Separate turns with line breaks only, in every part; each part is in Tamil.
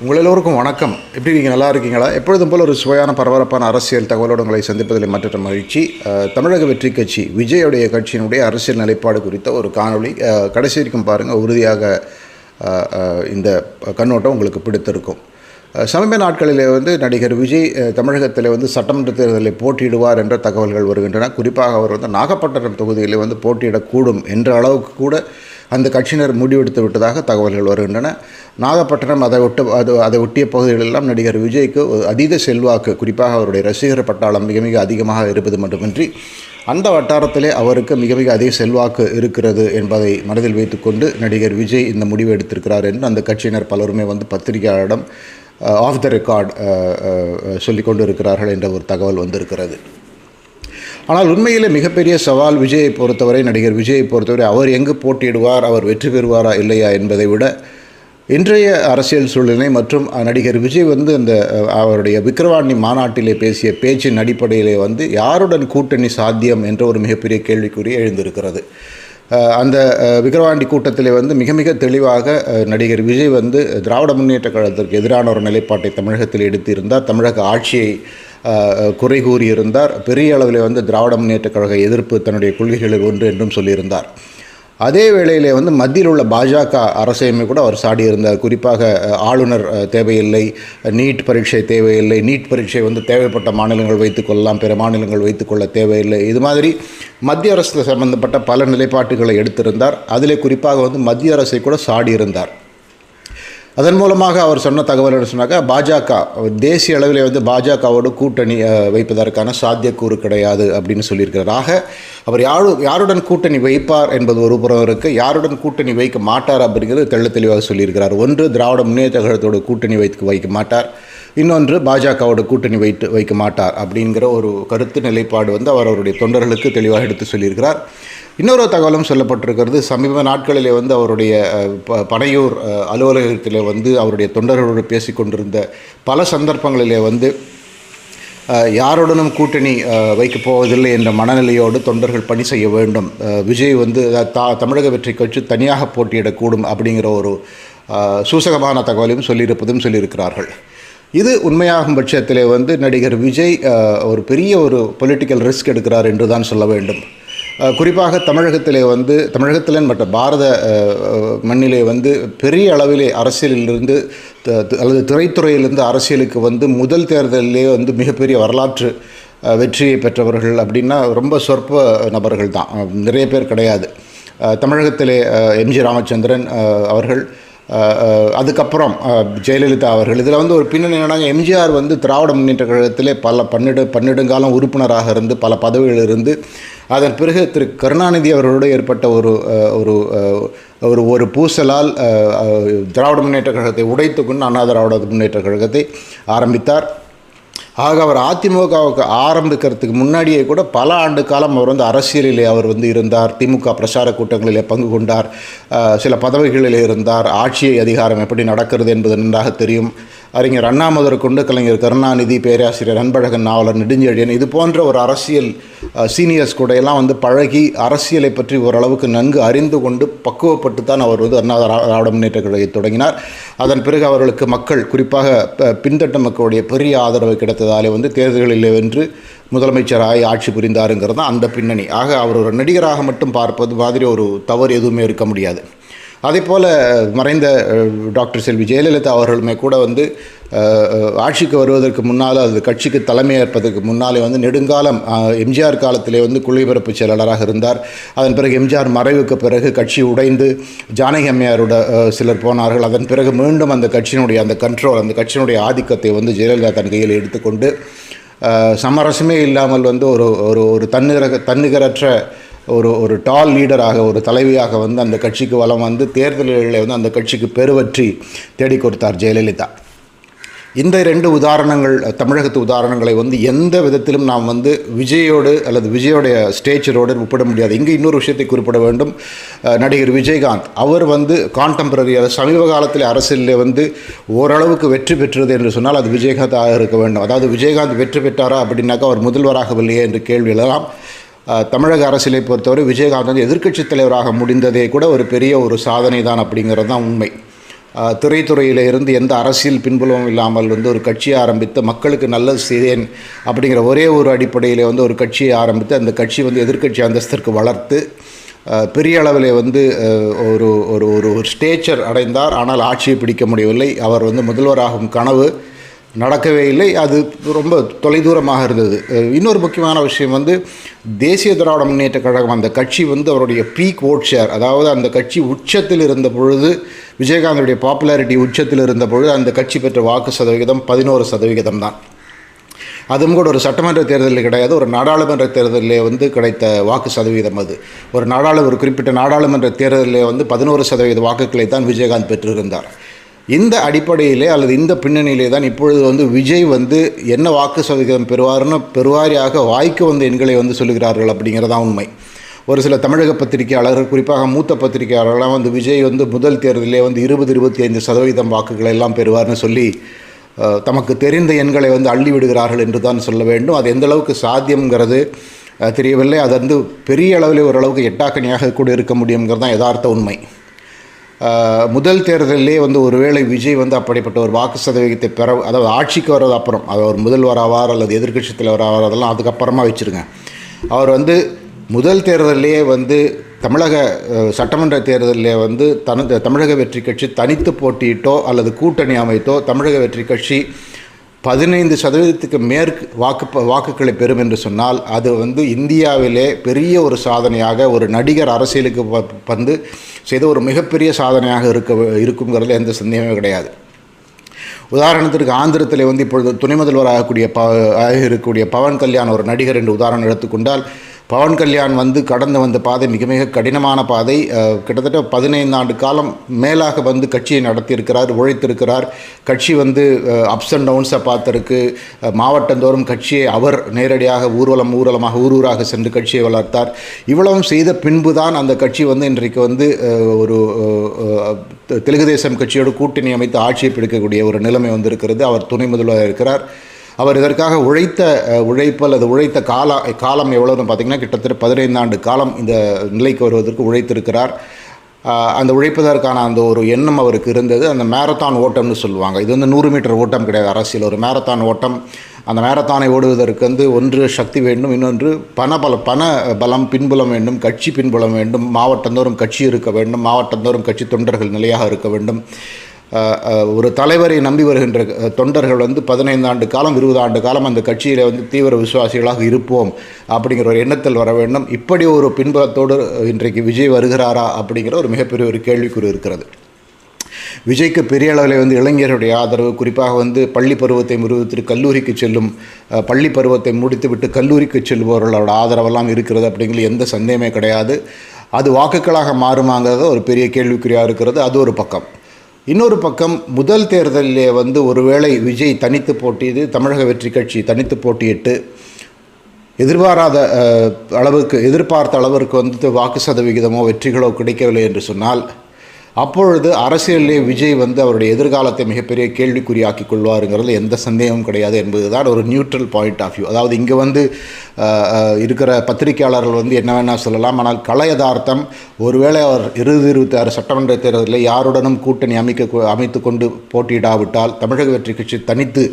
உங்கள் எல்லோருக்கும் வணக்கம். எப்படி இருக்கீங்க? நல்லா இருக்கீங்களா? எப்பொழுதும் போல் ஒரு சுவையான பரபரப்பான அரசியல் தகவலோடு உங்களை சந்திப்பதில் மற்ற மகிழ்ச்சி. தமிழக வெற்றி கட்சி விஜயுடைய கட்சியினுடைய அரசியல் நிலைப்பாடு குறித்த ஒரு காணொளி. கடைசி வரைக்கும் பாருங்கள், உறுதியாக இந்த கண்ணோட்டம் உங்களுக்கு பிடித்திருக்கும். சமீப நாட்களிலே நடிகர் விஜய் தமிழகத்தில் சட்டமன்ற தேர்தலில் போட்டியிடுவார் என்ற தகவல்கள் வருகின்றன. குறிப்பாக அவர் நாகப்பட்டினம் தொகுதியில் போட்டியிடக்கூடும் என்ற அளவுக்கு கூட அந்த கட்சியினர் முடிவெடுத்து விட்டதாக தகவல்கள் வருகின்றன. நாகப்பட்டினம் அதை ஒட்டிய பகுதிகளெல்லாம் நடிகர் விஜய்க்கு அதீத செல்வாக்கு, குறிப்பாக அவருடைய ரசிகர் பட்டாளம் மிக மிக அதிகமாக இருப்பது மட்டுமின்றி அந்த வட்டாரத்திலே அவருக்கு மிக மிக அதிக செல்வாக்கு இருக்கிறது என்பதை மனதில் வைத்துக்கொண்டு நடிகர் விஜய் இந்த முடிவு எடுத்திருக்கிறார் என்று அந்த கட்சியினர் பலருமே பத்திரிகையாளரிடம் ஆஃப் த ரெக்கார்ட் சொல்லிக்கொண்டு இருக்கிறார்கள் என்ற ஒரு தகவல் வந்திருக்கிறது. ஆனால் உண்மையில் மிகப்பெரிய சவால் விஜயை பொறுத்தவரை, நடிகர் விஜயை பொறுத்தவரை அவர் எங்கு போட்டியிடுவார், அவர் வெற்றி பெறுவாரா இல்லையா என்பதை விட இன்றைய அரசியல் சூழ்நிலை மற்றும் நடிகர் விஜய் அந்த அவருடைய விக்கிரவாண்டி மாநாட்டிலே பேசிய பேச்சின் அடிப்படையிலே யாருடன் கூட்டணி சாத்தியம் என்ற ஒரு மிகப்பெரிய கேள்விக்குறி எழுந்திருக்கிறது. அந்த விக்கிரவாண்டி கூட்டத்திலே மிக மிக தெளிவாக நடிகர் விஜய் திராவிட முன்னேற்ற கழகத்திற்கு எதிரான ஒரு நிலைப்பாட்டை தமிழகத்தில் எடுத்திருந்தார். தமிழக ஆட்சியை குறை கூறியிருந்தார். பெரிய அளவில் திராவிட முன்னேற்ற கழக எதிர்ப்பு தன்னுடைய கொள்கைகளில் ஒன்று என்றும் சொல்லியிருந்தார். அதே வேளையிலே மத்தியில் உள்ள பாஜக அரசையுமே கூட அவர் சாடியிருந்தார். குறிப்பாக ஆளுநர் தேவையில்லை, நீட் பரீட்சை தேவையில்லை, நீட் பரீட்சை தேவைப்பட்ட மாநிலங்கள் வைத்துக்கொள்ளலாம், பிற மாநிலங்கள் வைத்துக்கொள்ள தேவையில்லை, இது மாதிரி மத்திய அரசு சம்பந்தப்பட்ட பல நிலைப்பாட்டுகளை எடுத்திருந்தார். அதிலே குறிப்பாக மத்திய அரசை கூட சாடியிருந்தார். அதன் மூலமாக அவர் சொன்ன தகவல் என்ன சொன்னாக்கா, பாஜக தேசிய அளவில் பாஜகவோடு கூட்டணி வைப்பதற்கான சாத்தியக்கூறு கிடையாது அப்படின்னு சொல்லியிருக்கிறார். ஆக அவர் யாருடன் கூட்டணி வைப்பார் என்பது ஒரு புறம் இருக்குது, யாருடன் கூட்டணி வைக்க மாட்டார் அப்படிங்கிறது தெள்ள தெளிவாக சொல்லியிருக்கிறார். ஒன்று, திராவிட முன்னேற்ற கழகத்தோடு கூட்டணி வைக்க மாட்டார், இன்னொன்று பாஜகவோட கூட்டணி வைக்க மாட்டார் அப்படிங்கிற ஒரு கருத்து நிலைப்பாடு அவருடைய தொண்டர்களுக்கு தெளிவாக எடுத்து சொல்லியிருக்கிறார். இன்னொரு தகவலும் சொல்லப்பட்டிருக்கிறது. சமீப நாட்களிலே அவருடைய பனையூர் அலுவலகத்தில் அவருடைய தொண்டர்களோடு பேசி கொண்டிருந்த பல சந்தர்ப்பங்களிலே யாருடனும் கூட்டணி வைக்கப் போவதில்லை என்ற மனநிலையோடு தொண்டர்கள் பணி செய்ய வேண்டும், விஜய் தமிழக வெற்றி கட்சி தனியாக போட்டியிடக்கூடும் அப்படிங்கிற ஒரு சூசகமான தகவலையும் சொல்லியிருக்கிறார்கள். இது உண்மையாகும் பட்சத்திலே நடிகர் விஜய் ஒரு பெரிய ஒரு பொலிட்டிக்கல் ரிஸ்க் எடுக்கிறார் என்று தான் சொல்ல வேண்டும். குறிப்பாக தமிழகத்திலே மற்ற பாரத மண்ணிலே பெரிய அளவிலே அரசியலிலிருந்து அல்லது திரைத்துறையிலிருந்து அரசியலுக்கு முதல் தேர்தலிலே மிகப்பெரிய வரலாற்று வெற்றியை பெற்றவர்கள் அப்படின்னா ரொம்ப சொற்ப நபர்கள் தான், நிறைய பேர் கிடையாது. தமிழகத்திலே எம்ஜி ராமச்சந்திரன் அவர்கள், அதுக்கப்புறம் ஜெயலலிதா அவர்கள். இதில் ஒரு பின்னணி என்னன்னா, எம்ஜிஆர் திராவிட முன்னேற்ற கழகத்திலே பன்னெடுங்காலம் உறுப்பினராக இருந்து பல பதவிகள் இருந்து அதன் பிறகு திரு கருணாநிதி அவர்களோடு ஏற்பட்ட ஒரு பூசலால் திராவிட முன்னேற்ற கழகத்தை உடைத்துக்கொண்டு அண்ணா திராவிட முன்னேற்ற கழகத்தை ஆரம்பித்தார். ஆக அவர் அதிமுகவுக்கு ஆரம்பிக்கிறதுக்கு முன்னாடியே கூட பல ஆண்டு காலம் அவர் அரசியலிலே அவர் இருந்தார். திமுக பிரச்சார கூட்டங்களிலே பங்கு கொண்டார், சில பதவிகளிலே இருந்தார். ஆட்சி அதிகாரம் எப்படி நடக்கிறது என்பது நன்றாக தெரியும். அறிஞர் அண்ணா முதற்கொண்டு கலைஞர் கருணாநிதி, பேராசிரியர் அன்பழகன், நாவலர் நெடுஞ்செழியன், இது போன்ற ஒரு அரசியல் சீனியர்ஸ் கூட எல்லாம் பழகி அரசியலை பற்றி ஓரளவுக்கு நன்கு அறிந்து கொண்டு பக்குவப்பட்டு தான் அவர் அண்ணா திராவிட முன்னேற்ற கழகத்தை தொடங்கினார். அதன் பிறகு அவர்களுக்கு மக்கள், குறிப்பாக பின்தட்ட மக்களுடைய பெரிய ஆதரவு கிடைத்ததாலே தேர்தல்களில் வென்று முதலமைச்சராகி ஆட்சி புரிந்தாருங்கிறது தான் அந்த பின்னணி. ஆக அவர் ஒரு நடிகராக மட்டும் பார்ப்பது மாதிரி ஒரு தவறு எதுவுமே இருக்க முடியாது. அதே போல் மறைந்த டாக்டர் செல்வி ஜெயலலிதா அவர்களுமே கூட ஆட்சிக்கு வருவதற்கு முன்னால், அது கட்சிக்கு தலைமையேற்பதற்கு முன்னாலே நெடுங்காலம் எம்ஜிஆர் காலத்திலே கொள்கை பரப்பு செயலாளராக இருந்தார். அதன் பிறகு எம்ஜிஆர் மறைவுக்கு பிறகு கட்சி உடைந்து ஜானகி அம்மையாரோட சிலர் போனார்கள். அதன் பிறகு மீண்டும் அந்த கட்சியினுடைய அந்த கண்ட்ரோல், அந்த கட்சியினுடைய ஆதிக்கத்தை ஜெயலலிதா தன் கையில் எடுத்துக்கொண்டு சமரசமே இல்லாமல் ஒரு தன்னிகரற்ற ஒரு டால் லீடராக, ஒரு தலைவியாக அந்த கட்சிக்கு வலம் தேர்தல்களில் அந்த கட்சிக்கு பெருவற்றி தேடி கொடுத்தார் ஜெயலலிதா. இந்த ரெண்டு உதாரணங்கள், தமிழகத்து உதாரணங்களை எந்த விதத்திலும் நாம் விஜயோடு அல்லது விஜயோடைய ஸ்டேச்சரோடு ஒப்பிட முடியாது. இங்கே இன்னொரு விஷயத்தை குறிப்பிட வேண்டும். நடிகர் விஜயகாந்த் அவர் கான்டெம்பரரி, சமீப காலத்தில் அரசியலில் ஓரளவுக்கு வெற்றி பெற்றது என்று சொன்னால் அது விஜயகாந்தாக இருக்க வேண்டும். அதாவது விஜயகாந்த் வெற்றி பெற்றாரா அப்படின்னாக்கா அவர் முதல்வராகவில்லையே என்று கேள்வி எழலாம். தமிழக அரசியலை பொறுத்தவரை விஜயகாந்த் எதிர்க்கட்சித் தலைவராக முடிந்ததே கூட ஒரு பெரிய ஒரு சாதனை தான் அப்படிங்கிறது தான் உண்மை. திரைத்துறையில் இருந்து எந்த அரசியல் பின்புலமும் இல்லாமல் வந்து ஒரு கட்சியை ஆரம்பித்து மக்களுக்கு நல்லது செய்தேன் அப்படிங்கிற ஒரே ஒரு அடிப்படையில் வந்து ஒரு கட்சியை ஆரம்பித்து அந்த கட்சி வந்து எதிர்க்கட்சி அந்தஸ்திற்கு வளர்த்து பெரிய அளவில் வந்து ஒரு ஒரு ஒரு ஸ்டேச்சர் அடைந்தார். ஆனால் ஆட்சியை பிடிக்க முடியவில்லை. அவர் வந்து முதல்வராகும் கனவு நடக்கவே இல்லை. அது ரொம்ப தொலைதூரமாக இருந்தது. இன்னொரு முக்கியமான விஷயம் வந்து தேசிய திராவிட முன்னேற்ற கழகம் அந்த கட்சி வந்து அவருடைய பீக் ஓட் ஷேர், அதாவது அந்த கட்சி உச்சத்தில் இருந்த பொழுது, விஜயகாந்தனுடைய பாப்புலாரிட்டி உச்சத்தில் இருந்த பொழுது அந்த கட்சி பெற்ற வாக்கு சதவிகிதம் 11% தான். அதுவும் கூட ஒரு சட்டமன்ற தேர்தலில் கிடையாது, ஒரு நாடாளுமன்ற தேர்தலில் வந்து கிடைத்த வாக்கு சதவீதம். அது ஒரு குறிப்பிட்ட நாடாளுமன்ற தேர்தலில் வந்து 11% வாக்குகளை தான் விஜயகாந்த் பெற்றிருந்தார். இந்த அடிப்படையிலே அல்லது இந்த பின்னணியிலே தான் இப்பொழுது வந்து விஜய் வந்து என்ன வாக்கு சதவீதம் பெறுவார்னு பெருவாரியாக வாய்க்கு வந்த எண்களை வந்து சொல்லுகிறார்கள் அப்படிங்கிறதான் உண்மை. ஒரு சில தமிழக பத்திரிகையாளர்கள், குறிப்பாக மூத்த பத்திரிகையாளர்கள்லாம் வந்து விஜய் வந்து முதல் தேர்தலிலே வந்து 20-25% வாக்குகளை எல்லாம் பெறுவார்னு சொல்லி தமக்கு தெரிந்த எண்களை வந்து அள்ளி விடுகிறார்கள் என்று தான் சொல்ல வேண்டும். அது எந்த அளவுக்கு சாத்தியங்கிறது தெரியவில்லை. அது வந்து பெரிய அளவில் ஓரளவுக்கு எட்டாக்கணியாக கூட இருக்க முடியுங்கிறது தான் யதார்த்த உண்மை. முதல் தேர்தலிலே வந்து ஒருவேளை விஜய் வந்து அப்படிப்பட்ட ஒரு வாக்கு சதவீதத்தை பெற, அதாவது ஆட்சிக்கு வர்றது அப்புறம், அவர் முதல்வர் ஆவார் அல்லது எதிர்க்கட்சி தலைவர் ஆவார், அதெல்லாம் அதுக்கப்புறமா வச்சுருங்க. அவர் வந்து முதல் தேர்தலிலே வந்து தமிழக சட்டமன்ற தேர்தலிலே வந்து தமிழக வெற்றி கட்சி தனித்து போட்டியிட்டோ அல்லது கூட்டணி அமைத்தோ தமிழக வெற்றி கட்சி 15% மேற்கு வாக்குகளை பெறும் என்று சொன்னால் அது வந்து இந்தியாவிலே பெரிய ஒரு சாதனையாக, ஒரு நடிகர் அரசியலுக்கு வந்து செய்த ஒரு மிகப்பெரிய சாதனையாக இருக்குங்கிறதுல எந்த சந்தேகமே கிடையாது. உதாரணத்திற்கு ஆந்திரத்தில் வந்து இப்பொழுது துணை முதல்வராக இருக்கக்கூடிய பவன் கல்யாண் ஒரு நடிகர் என்று உதாரணம் எடுத்துக்கொண்டால், பவன் கல்யாண் வந்து கடந்து வந்த பாதை மிக மிக கடினமான பாதை. கிட்டத்தட்ட 15 ஆண்டு காலம் மேலாக வந்து கட்சியை நடத்தியிருக்கிறார், உழைத்திருக்கிறார். கட்சி வந்து அப்ஸ் அண்ட் டவுன்ஸை பார்த்துருக்கு. மாவட்டந்தோறும் கட்சியை அவர் நேரடியாக ஊராக சென்று கட்சியை வளர்த்தார். இவ்வளவும் செய்த பின்பு தான் அந்த கட்சி வந்து இன்றைக்கு வந்து ஒரு தெலுங்கு தேசம் கட்சியோடு கூட்டணி அமைத்து ஆட்சியை பிடிக்கக்கூடிய ஒரு நிலைமை வந்திருக்கிறது. அவர் துணை முதல்வராக இருக்கிறார். அவர் இதற்காக உழைத்த காலம் எவ்வளோன்னு பார்த்திங்கன்னா கிட்டத்தட்ட 15 ஆண்டு காலம் இந்த நிலைக்கு வருவதற்கு உழைத்திருக்கிறார். அந்த உழைப்பதற்கான அந்த ஒரு எண்ணம் அவருக்கு இருந்தது. அந்த மேரத்தான் ஓட்டம்னு சொல்லுவாங்க. இது வந்து 100 மீட்டர் ஓட்டம் கிடையாது அரசியல், ஒரு மேரத்தான் ஓட்டம். அந்த மேரத்தானை ஓடுவதற்கு வந்து ஒன்று சக்தி வேண்டும், இன்னொன்று பண பலம் பின்புலம் வேண்டும், கட்சி பின்புலம் வேண்டும், மாவட்டந்தோறும் கட்சி இருக்க வேண்டும், மாவட்டந்தோறும் கட்சி தொண்டர்கள் நிலையாக இருக்க வேண்டும். ஒரு தலைவரை நம்பி வருகின்ற தொண்டர்கள் வந்து 15 ஆண்டு காலம் 20 ஆண்டு காலம் அந்த கட்சியில் வந்து தீவிர விசுவாசிகளாக இருப்போம் அப்படிங்கிற ஒரு எண்ணத்தில் வர வேண்டும். இப்படி ஒரு பின்புலத்தோடு இன்றைக்கு விஜய் வருகிறாரா அப்படிங்கிற ஒரு மிகப்பெரிய ஒரு கேள்விக்குறி இருக்கிறது. விஜய்க்கு பெரிய அளவில் வந்து இளைஞர்களுடைய ஆதரவு, குறிப்பாக வந்து பள்ளி பருவத்தை முடித்து கல்லூரிக்கு செல்லும், பள்ளி பருவத்தை முடித்துவிட்டு கல்லூரிக்கு செல்பவர்களோட ஆதரவெல்லாம் இருக்கிறது அப்படிங்கிறது எந்த சந்தேகமே கிடையாது. அது வாக்குகளாக மாறுமாங்கிறது ஒரு பெரிய கேள்விக்குறியாக இருக்கிறது. அது ஒரு பக்கம். இன்னொரு பக்கம் முதல் தேர்தலிலே வந்து ஒருவேளை விஜய் தனித்து போட்டியிட்டு, தமிழக வெற்றி கட்சி தனித்து போட்டியிட்டு எதிர்பார்த்த அளவிற்கு வந்து வாக்கு சதவிகிதமோ வெற்றிகளோ கிடைக்கவில்லை என்று சொன்னால், அப்பொழுது அரசியலிலே விஜய் வந்து அவருடைய எதிர்காலத்தை மிகப்பெரிய கேள்விக்குறியாக்கி கொள்வாருங்கிறது எந்த சந்தேகமும் கிடையாது என்பது தான் ஒரு நியூட்ரல் பாயிண்ட் ஆஃப் வியூ. அதாவது இங்கே வந்து இருக்கிற பத்திரிகையாளர்கள் வந்து என்ன வேணால் சொல்லலாம், ஆனால் கல யதார்த்தம் ஒருவேளை அவர் 2026 சட்டமன்ற தேர்தலில் யாருடனும் கூட்டணி அமைத்து கொண்டு போட்டியிடாவிட்டால், தமிழக வெற்றி கட்சி தனித்து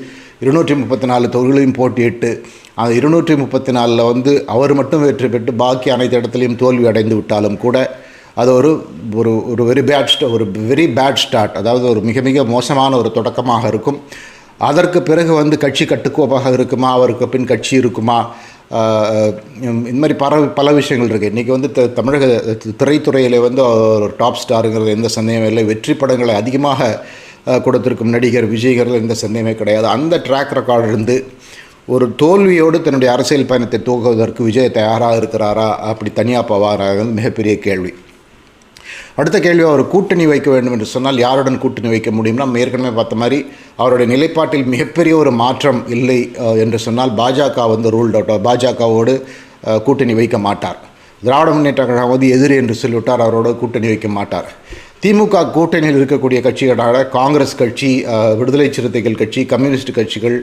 234 தொகுதிகளையும் போட்டியிட்டு அந்த 234 வந்து அவர் மட்டும் வெற்றி பெற்று பாக்கி அனைத்து இடத்துலையும் தோல்வி அடைந்து விட்டாலும் கூட அது ஒரு வெரி பேட் ஸ்டார்ட், அதாவது ஒரு மிக மிக மோசமான ஒரு தொடக்கமாக இருக்கும். அதற்கு பிறகு வந்து கட்சி கட்டுக்கோப்பாக இருக்குமா, அவருக்கு பின் கட்சி இருக்குமா, இந்த மாதிரி பல விஷயங்கள் இருக்குது. இன்றைக்கி வந்து தமிழக திரைத்துறையில் வந்து ஒரு டாப் ஸ்டாருங்கிறது எந்த சந்தேகமே இல்லை. வெற்றி படங்களை அதிகமாக கொடுத்திருக்கும் நடிகர் விஜய்ங்கிறது எந்த சந்தேகமே கிடையாது. அந்த ட்ராக் ரெக்கார்டு இருந்து ஒரு தோல்வியோடு தன்னுடைய அரசியல் பயணத்தை துவக்குவதற்கு விஜய் தயாராக இருக்கிறாரா, அப்படி தனியாக போவாராங்கிறது மிகப்பெரிய கேள்வி. அடுத்த கேள்வி, அவர் கூட்டணி வைக்க வேண்டும் என்று சொன்னால் யாருடன் கூட்டணி வைக்க முடியும்னா, நம்ம ஏற்கனவே பார்த்த மாதிரி அவருடைய நிலைப்பாட்டில் மிகப்பெரிய ஒரு மாற்றம் இல்லை என்று சொன்னால் பாஜக வந்து ரூல்ட் அவுட். பாஜகவோடு கூட்டணி வைக்க மாட்டார். திராவிட முன்னேற்ற கழகம் வந்து எதிரி என்று சொல்லிவிட்டார், அவரோட கூட்டணி வைக்க மாட்டார். திமுக கூட்டணியில் இருக்கக்கூடிய கட்சிகளான காங்கிரஸ் கட்சி, விடுதலை சிறுத்தைகள் கட்சி, கம்யூனிஸ்ட் கட்சிகள்,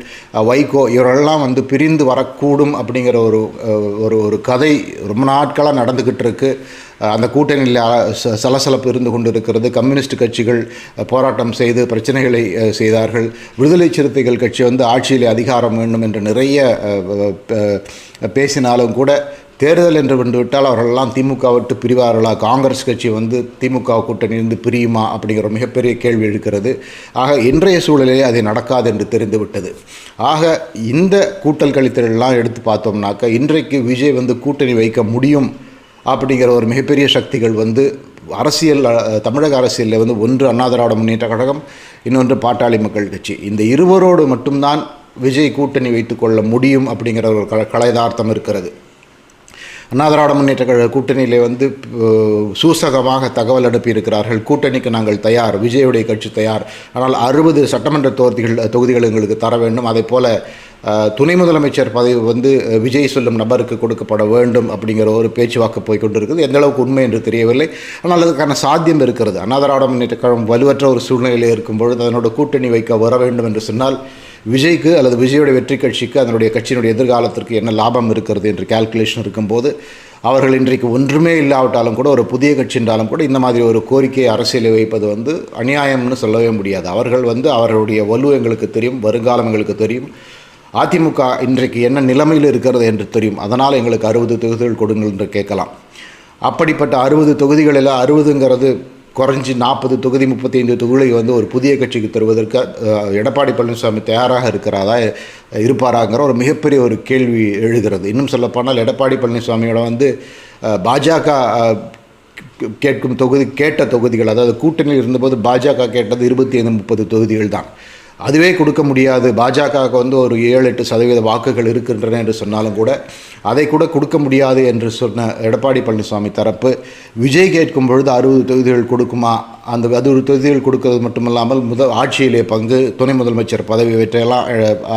வைகோ இவரெல்லாம் வந்து பிரிந்து வரக்கூடும் அப்படிங்கிற ஒரு கதை ரொம்ப நாட்களாக நடந்துக்கிட்டு இருக்குது. அந்த கூட்டணியில் சலசலப்பு இருந்து கொண்டு இருக்கிறது. கம்யூனிஸ்ட் கட்சிகள் போராட்டம் செய்து பிரச்சனைகளை செய்தார்கள். விடுதலை சிறுத்தைகள் கட்சி வந்து ஆட்சியில் அதிகாரம் வேண்டும் என்று நிறைய பேசினாலும் கூட தேர்தல் என்று வந்துவிட்டால் அவர்களெல்லாம் திமுக விட்டு பிரிவார்களா, காங்கிரஸ் கட்சி வந்து திமுக கூட்டணியிலிருந்து பிரியுமா அப்படிங்கிற மிகப்பெரிய கேள்வி எழுக்கிறது. ஆக இன்றைய சூழலிலே அது நடக்காது என்று தெரிந்துவிட்டது. ஆக இந்த கூட்டல் கழித்தலெல்லாம் எடுத்து பார்த்தோம்னாக்க இன்றைக்கு விஜய் வந்து கூட்டணி வைக்க முடியும் அப்படிங்கிற ஒரு மிகப்பெரிய சக்திகள் வந்து அரசியல், தமிழக அரசியலில் வந்து ஒன்று அண்ணா திராவிட முன்னேற்ற கழகம், இன்னொன்று பாட்டாளி மக்கள் கட்சி. இந்த இருவரோடு மட்டும்தான் விஜய் கூட்டணி வைத்துக்கொள்ள முடியும் அப்படிங்கிற ஒரு கலைதார்த்தம் இருக்கிறது. அண்ணா திராவிட முன்னேற்ற கழக கூட்டணியிலே வந்து சூசகமாக தகவல் அனுப்பியிருக்கிறார்கள். கூட்டணிக்கு நாங்கள் தயார், விஜயுடைய கட்சி தயார், ஆனால் 60 சட்டமன்ற தொகுதிகள் எங்களுக்கு தர வேண்டும். அதே போல் துணை முதலமைச்சர் பதவி வந்து விஜய் சொல்லும் நபருக்கு கொடுக்கப்பட வேண்டும் அப்படிங்கிற ஒரு பேச்சுவாக்கு போய்கொண்டிருக்குது. எந்த அளவுக்கு உண்மை என்று தெரியவில்லை, ஆனால் அதுக்கான சாத்தியம் இருக்கிறது. அண்ணா திராவிட முன்னேற்ற கழகம் வலுவற்ற ஒரு சூழ்நிலையில் இருக்கும்பொழுது அதனோட கூட்டணி வைக்க வர வேண்டும் என்று சொன்னால் விஜய்க்கு அல்லது விஜயோடைய வெற்றி கட்சிக்கு அதனுடைய கட்சியினுடைய எதிர்காலத்திற்கு என்ன லாபம் இருக்கிறது என்று கால்குலேஷன் இருக்கும்போது அவர்கள் இன்றைக்கு ஒன்றுமே இல்லாவிட்டாலும் கூட, ஒரு புதிய கட்சி என்றாலும் கூட இந்த மாதிரி ஒரு கோரிக்கையை அரசியலில் வைப்பது வந்து அநியாயம்னு சொல்லவே முடியாது. அவர்கள் வந்து அவர்களுடைய வலு எங்களுக்கு தெரியும், வருங்காலம் எங்களுக்கு தெரியும், அதிமுக இன்றைக்கு என்ன நிலைமையில் இருக்கிறது என்று தெரியும். அதனால் எங்களுக்கு 60 தொகுதிகள் கொடுங்கள் என்று கேட்கலாம். அப்படிப்பட்ட 60 தொகுதிகளில் 60ங்கிறது குறைஞ்சி 40 தொகுதி 35 தொகுதிகளை வந்து ஒரு புதிய கட்சிக்கு தருவதற்கு எடப்பாடி பழனிசாமி தயாராக இருப்பாராங்கிற ஒரு மிகப்பெரிய ஒரு கேள்வி எழுகிறது. இன்னும் சொல்லப்போனால் எடப்பாடி பழனிசாமியோட வந்து பாஜக கேட்ட தொகுதிகள், அதாவது கூட்டணியில் இருந்தபோது பாஜக கேட்டது 25-30 தொகுதிகள் தான். அதுவே கொடுக்க முடியாது, பாஜகவுக்கு வந்து ஒரு 7-8% வாக்குகள் இருக்கின்றன என்று சொன்னாலும் கூட அதை கூட கொடுக்க முடியாது என்று சொன்ன எடப்பாடி பழனிசாமி தரப்பு விஜய் கேட்கும் பொழுது 60 தொகுதிகள் கொடுக்குமா, அந்த 60 தொகுதிகள் கொடுக்கிறது மட்டுமல்லாமல் ஆட்சியிலே பங்கு, துணை முதலமைச்சர் பதவி இவற்றையெல்லாம்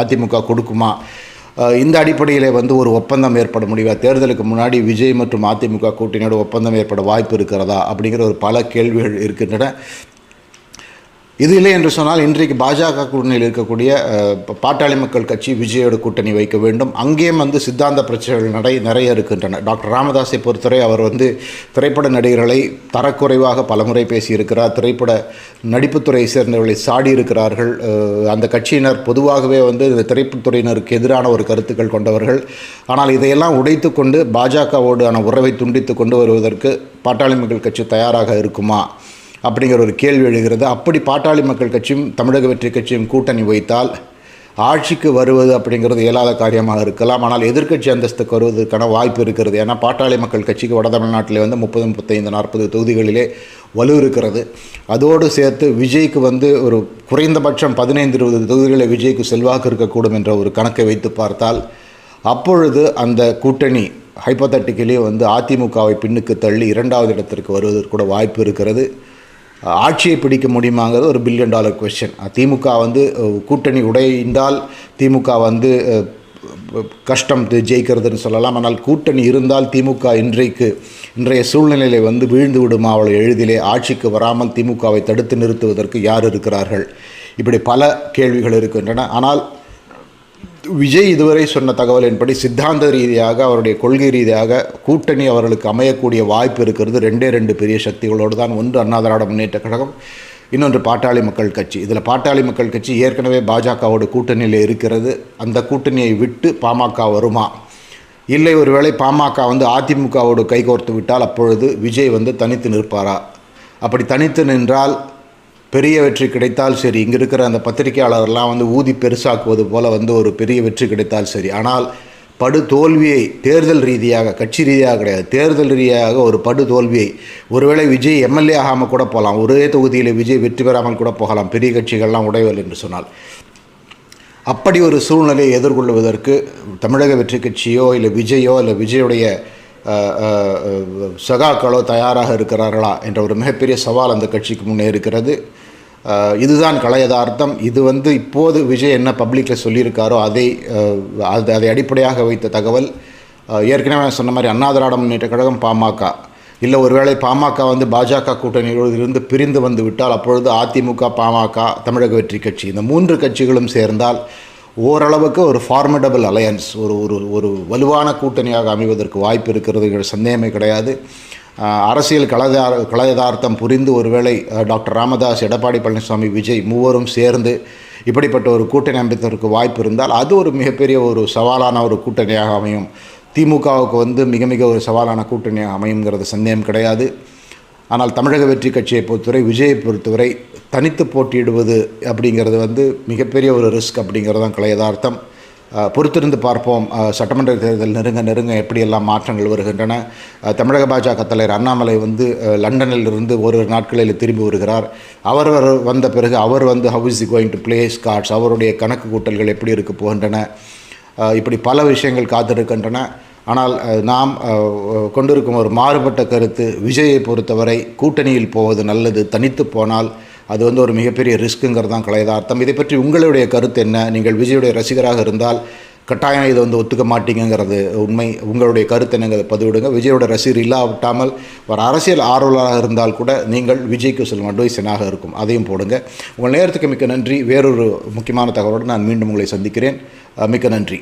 அதிமுக கொடுக்குமா, இந்த அடிப்படையிலே வந்து ஒரு ஒப்பந்தம் ஏற்பட முடியுமா, தேர்தலுக்கு முன்னாடி விஜய் மற்றும் அதிமுக கூட்டணியோட ஒப்பந்தம் ஏற்பட வாய்ப்பு இருக்கிறதா அப்படிங்கிற ஒரு பல கேள்விகள் இருக்கின்றன. இது இல்லை என்று சொன்னால் இன்றைக்கு பாஜக கூட்டணியில் இருக்கக்கூடிய பாட்டாளி மக்கள் கட்சி விஜயோட கூட்டணி வைக்க வேண்டும். அங்கேயும் வந்து சித்தாந்த பிரச்சனைகள் நிறைய இருக்கின்றன. டாக்டர் ராமதாஸை பொறுத்தவரை அவர் வந்து திரைப்பட நடிகர்களை தரக்குறைவாக பலமுறை பேசியிருக்கிறார். திரைப்பட நடிப்புத்துறையை சேர்ந்தவர்களை சாடி இருக்கிறார்கள். அந்த கட்சியினர் பொதுவாகவே வந்து இந்த திரைப்படத்துறையினருக்கு எதிரான ஒரு கருத்துக்கள் கொண்டவர்கள். ஆனால் இதையெல்லாம் உடைத்து கொண்டு பாஜகவோடான உறவை துண்டித்து கொண்டு வருவதற்கு பாட்டாளி மக்கள் கட்சி தயாராக இருக்குமா அப்படிங்கிற ஒரு கேள்வி எழுகிறது. அப்படி பாட்டாளி மக்கள் கட்சியும் தமிழக வெற்றி கட்சியும் கூட்டணி வைத்தால் ஆட்சிக்கு வருவது அப்படிங்கிறது இயலாத காரியமாக இருக்கலாம். ஆனால் எதிர்க்கட்சி அந்தஸ்துக்கு வருவதற்கான வாய்ப்பு இருக்கிறது. ஏன்னா பாட்டாளி மக்கள் கட்சிக்கு வட தமிழ்நாட்டில் வந்து 30, 35, 40 தொகுதிகளிலே வலு இருக்கிறது. அதோடு சேர்த்து விஜய்க்கு வந்து ஒரு குறைந்தபட்சம் 15-20 தொகுதிகளில் விஜய்க்கு செல்வாக்கு இருக்கக்கூடும் என்ற ஒரு கணக்கை வைத்து பார்த்தால் அப்பொழுது அந்த கூட்டணி ஹைப்போதட்டிக்கலி வந்து அதிமுகவை பின்னுக்கு தள்ளி 2வது இடத்திற்கு வருவதற்கு கூட வாய்ப்பு இருக்கிறது. ஆட்சியை பிடிக்க முடியுமாங்கிறது ஒரு $1 பில்லியன் கொஸ்டின். திமுக வந்து கூட்டணி உடைந்தால் திமுக வந்து கஷ்டம் ஜெயிக்கிறதுன்னு சொல்லலாம். ஆனால் கூட்டணி இருந்தால் திமுக இன்றைய சூழ்நிலையில வந்து வீழ்ந்து விடுமா அவளை எளிதிலே, ஆட்சிக்கு வராமல் திமுகவை தடுத்து நிறுத்துவதற்கு யார் இருக்கிறார்கள், இப்படி பல கேள்விகள் இருக்கின்றன. ஆனால் விஜய் இதுவரை சொன்ன தகவலின்படி சித்தாந்த ரீதியாக அவருடைய கொள்கை ரீதியாக கூட்டணி அவர்களுக்கு அமையக்கூடிய வாய்ப்பு இருக்கிறது 2 பெரிய சக்திகளோடு தான். ஒன்று அண்ணா திராவிட முன்னேற்ற கழகம், இன்னொன்று பாட்டாளி மக்கள் கட்சி. இதில் பாட்டாளி மக்கள் கட்சி ஏற்கனவே பாஜகவோட கூட்டணியில் இருக்கிறது. அந்த கூட்டணியை விட்டு பாமக வருமா, இல்லை ஒருவேளை பாமக வந்து அதிமுகவோடு கைகோர்த்து விட்டால் அப்பொழுது விஜய் வந்து தனித்து நிற்பாரா? அப்படி தனித்து நின்றால் பெரிய வெற்றி கிடைத்தால் சரி, இங்கே இருக்கிற அந்த பத்திரிகையாளர்லாம் வந்து ஊதி பெருசாக்குவது போல் வந்து ஒரு பெரிய வெற்றி கிடைத்தால் சரி. ஆனால் படு தோல்வியை தேர்தல் ரீதியாக, கட்சி ரீதியாக கிடையாது, தேர்தல் ரீதியாக ஒரு படு தோல்வியை, ஒருவேளை விஜய் எம்எல்ஏ ஆகாமல் கூட போகலாம், ஒரே தொகுதியில் விஜய் வெற்றி பெறாமல் கூட போகலாம், பெரிய கட்சிகள்லாம் உடையவில்லை என்று சொன்னால். அப்படி ஒரு சூழ்நிலையை எதிர்கொள்வதற்கு தமிழக வெற்றி கட்சியோ இல்லை விஜயோ இல்லை விஜயுடைய சகாக்களோ தயாராக இருக்கிறார்களா என்ற ஒரு மிகப்பெரிய சவால் அந்த கட்சிக்கு முன்னே இருக்கிறது. இதுதான் கலையதார்த்தம். இது வந்து இப்போது விஜய் என்ன பப்ளிக்கில் சொல்லியிருக்காரோ அதை அடிப்படையாக வைத்த தகவல். ஏற்கனவே சொன்ன மாதிரி அண்ணா திராவிட முன்னேற்ற கழகம், பாமக, இல்லை ஒருவேளை பாமக வந்து பாஜக கூட்டணியோடு இருந்து பிரிந்து வந்து விட்டால் அப்பொழுது அதிமுக, பாமக, தமிழக வெற்றி கட்சி, இந்த 3 கட்சிகளும் சேர்ந்தால் ஓரளவுக்கு ஒரு ஃபார்மிடபிள் அலையன்ஸ், ஒரு வலுவான கூட்டணியாக அமைவதற்கு வாய்ப்பு இருக்கிறது, சந்தேகமே கிடையாது. அரசியல் கலயதார்த்தம் புரிந்து ஒருவேளை டாக்டர் ராமதாஸ், எடப்பாடி பழனிசாமி, விஜய் மூவரும் சேர்ந்து இப்படிப்பட்ட ஒரு கூட்டணி அமைப்பதற்கு வாய்ப்பு இருந்தால் அது ஒரு மிகப்பெரிய ஒரு சவாலான ஒரு கூட்டணியாக அமையும். திமுகவுக்கு மிக மிக ஒரு சவாலான கூட்டணியாக அமையுங்கிறது சந்தேகம் கிடையாது. ஆனால் தமிழக வெற்றி கட்சியை பொறுத்தவரை, விஜயை பொறுத்தவரை தனித்து போட்டியிடுவது அப்படிங்கிறது மிகப்பெரிய ஒரு ரிஸ்க் அப்படிங்கிறது தான் யதார்த்தம். பொறுத்திருந்து பார்ப்போம். சட்டமன்ற தேர்தல் நெருங்க எப்படியெல்லாம் மாற்றங்கள் வருகின்றன. தமிழக பாஜக தலைவர் அண்ணாமலை லண்டனில் இருந்து ஒரு நாட்களில் திரும்பி வருகிறார். அவர் வந்த பிறகு அவர் how is going to play his cards, அவருடைய கணக்கு கூட்டல்கள் எப்படி இருக்க போகின்றன, இப்படி பல விஷயங்கள் காத்திருக்கின்றன. ஆனால் நாம் கொண்டிருக்கும் ஒரு மாறுபட்ட கருத்து, விஜயை பொறுத்தவரை கூட்டணியில் போவது நல்லது, தனித்து போனால் அது ஒரு மிகப்பெரிய ரிஸ்க்குங்கிறது தான் யதார்த்தம். இதை பற்றி உங்களுடைய கருத்து என்ன? நீங்கள் விஜயுடைய ரசிகராக இருந்தால் கட்டாயம் இதை ஒத்துக்க மாட்டீங்கிறது உண்மை. உங்களுடைய கருத்து என்னங்கிறத பதிவிடுங்க. விஜயோட ரசிகர் இல்லாவிட்டாமல் ஒரு அரசியல் ஆர்வலராக இருந்தால் கூட நீங்கள் விஜய்க்கு சொல்லும் அட்வைஸ் என்னாக இருக்கும், அதையும் போடுங்க. உங்கள் நேரத்துக்கு மிக்க நன்றி. வேறொரு முக்கியமான தகவலோடு நான் மீண்டும் உங்களை சந்திக்கிறேன். மிக்க நன்றி.